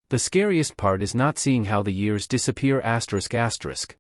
The scariest part is not seeing how the years disappear.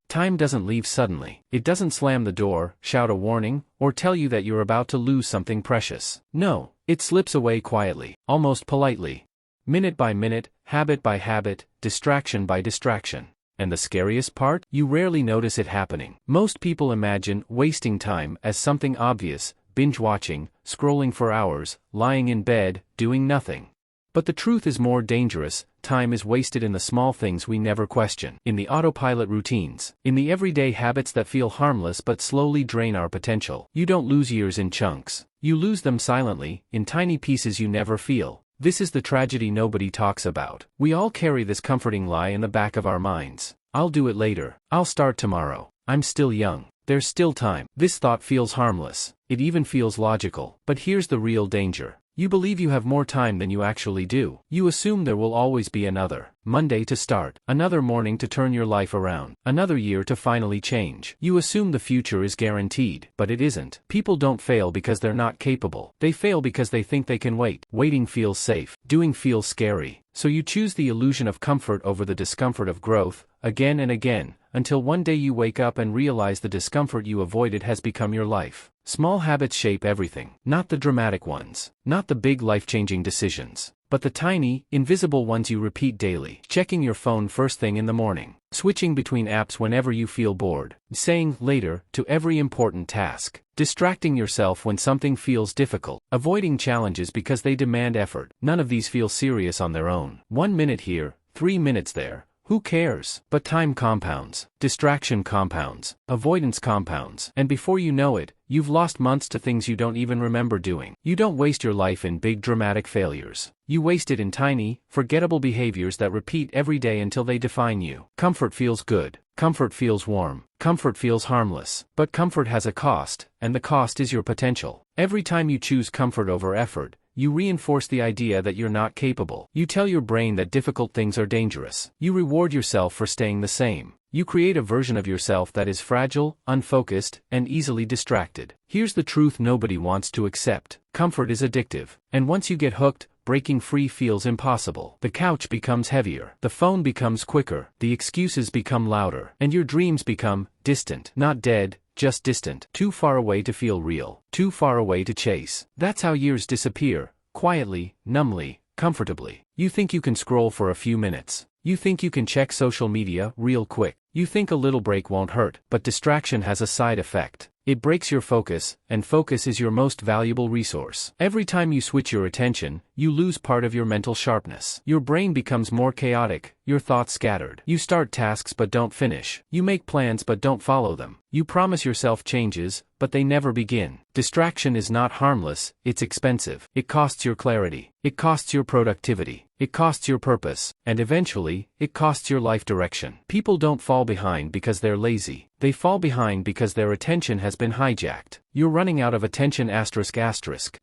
Time doesn't leave suddenly. It doesn't slam the door, shout a warning, or tell you that you're about to lose something precious. No, it slips away quietly, almost politely. Minute by minute, habit by habit, distraction by distraction. And the scariest part? You rarely notice it happening. Most people imagine wasting time as something obvious, binge watching, scrolling for hours, lying in bed, doing nothing. But the truth is more dangerous. Time is wasted in the small things we never question, in the autopilot routines, in the everyday habits that feel harmless but slowly drain our potential. You don't lose years in chunks. You lose them silently, in tiny pieces you never feel. This is the tragedy nobody talks about. We all carry this comforting lie in the back of our minds. I'll do it later. I'll start tomorrow. I'm still young. There's still time. This thought feels harmless. It even feels logical. But here's the real danger. You believe you have more time than you actually do. You assume there will always be another Monday to start, another morning to turn your life around, another year to finally change. You assume the future is guaranteed, but it isn't. People don't fail because they're not capable. They fail because they think they can wait. Waiting feels safe. Doing feels scary. So you choose the illusion of comfort over the discomfort of growth, again and again, until one day you wake up and realize the discomfort you avoided has become your life. Small habits shape everything, not the dramatic ones, not the big life-changing decisions, but the tiny, invisible ones you repeat daily. Checking your phone first thing in the morning, switching between apps whenever you feel bored, saying later to every important task, distracting yourself when something feels difficult, avoiding challenges because they demand effort. None of these feel serious on their own. 1 minute here, 3 minutes there. Who cares? But time compounds, distraction compounds, avoidance compounds, and before you know it, you've lost months to things you don't even remember doing. You don't waste your life in big dramatic failures. You waste it in tiny, forgettable behaviors that repeat every day until they define you. Comfort feels good. Comfort feels warm. Comfort feels harmless. But comfort has a cost, and the cost is your potential. Every time you choose comfort over effort, you reinforce the idea that you're not capable. You tell your brain that difficult things are dangerous. You reward yourself for staying the same. You create a version of yourself that is fragile, unfocused, and easily distracted. Here's the truth nobody wants to accept. Comfort is addictive. And once you get hooked, breaking free feels impossible. The couch becomes heavier. The phone becomes quicker. The excuses become louder. And your dreams become distant. Not dead, just distant. Too far away to feel real. Too far away to chase. That's how years disappear. Quietly, numbly, comfortably. You think you can scroll for a few minutes. You think you can check social media real quick. You think a little break won't hurt. But distraction has a side effect. It breaks your focus, and focus is your most valuable resource. Every time you switch your attention, you lose part of your mental sharpness. Your brain becomes more chaotic, your thoughts scattered. You start tasks but don't finish. You make plans but don't follow them. You promise yourself changes, but they never begin. Distraction is not harmless, it's expensive. It costs your clarity. It costs your productivity. It costs your purpose. And eventually, it costs your life direction. People don't fall behind because they're lazy. They fall behind because their attention has been hijacked. You're running out of attention.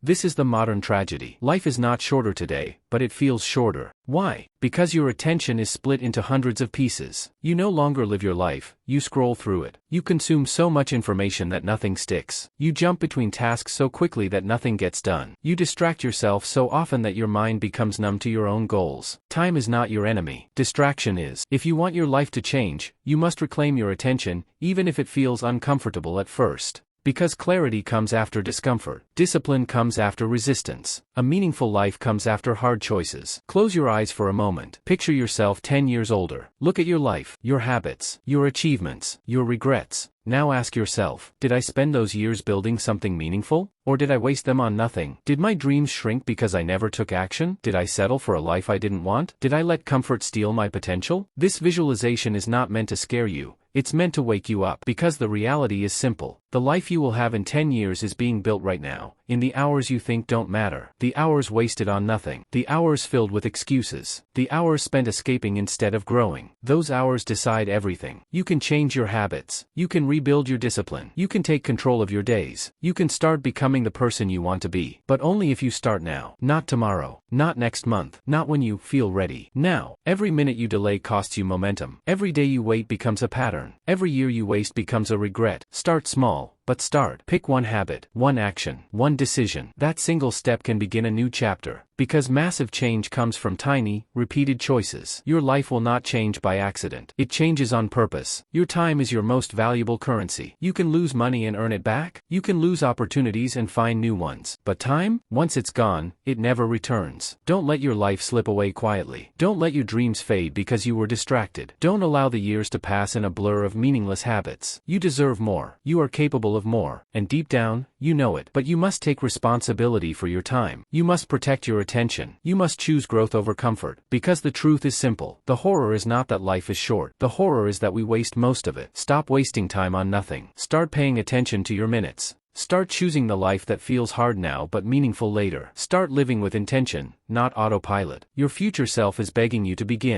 This is the modern tragedy. Life is not shorter today, but it feels shorter. Why? Because your attention is split into hundreds of pieces. You no longer live your life, you scroll through it. You consume so much information that nothing sticks. You jump between tasks so quickly that nothing gets done. You distract yourself so often that your mind becomes numb to your own goals. Time is not your enemy. Distraction is. If you want your life to change, you must reclaim your attention, even if it feels uncomfortable at first. Because clarity comes after discomfort. Discipline comes after resistance. A meaningful life comes after hard choices. Close your eyes for a moment. Picture yourself 10 years older. Look at your life, your habits, your achievements, your regrets. Now ask yourself, did I spend those years building something meaningful? Or did I waste them on nothing? Did my dreams shrink because I never took action? Did I settle for a life I didn't want? Did I let comfort steal my potential? This visualization is not meant to scare you. It's meant to wake you up. Because the reality is simple. The life you will have in 10 years is being built right now, in the hours you think don't matter. The hours wasted on nothing. The hours filled with excuses. The hours spent escaping instead of growing. Those hours decide everything. You can change your habits. You can rebuild your discipline. You can take control of your days. You can start becoming the person you want to be. But only if you start now. Not tomorrow. Not next month. Not when you feel ready. Now. Every minute you delay costs you momentum. Every day you wait becomes a pattern. Every year you waste becomes a regret. Start small. but start. Pick one habit, one action, one decision. That single step can begin a new chapter. Because massive change comes from tiny, repeated choices. Your life will not change by accident. It changes on purpose. Your time is your most valuable currency. You can lose money and earn it back. You can lose opportunities and find new ones. But time? Once it's gone, it never returns. Don't let your life slip away quietly. Don't let your dreams fade because you were distracted. Don't allow the years to pass in a blur of meaningless habits. You deserve more. You are capable of more. And deep down, you know it. But you must take responsibility for your time. You must protect your attention. You must choose growth over comfort. Because the truth is simple. The horror is not that life is short. The horror is that we waste most of it. Stop wasting time on nothing. Start paying attention to your minutes. Start choosing the life that feels hard now but meaningful later. Start living with intention, not autopilot. Your future self is begging you to begin.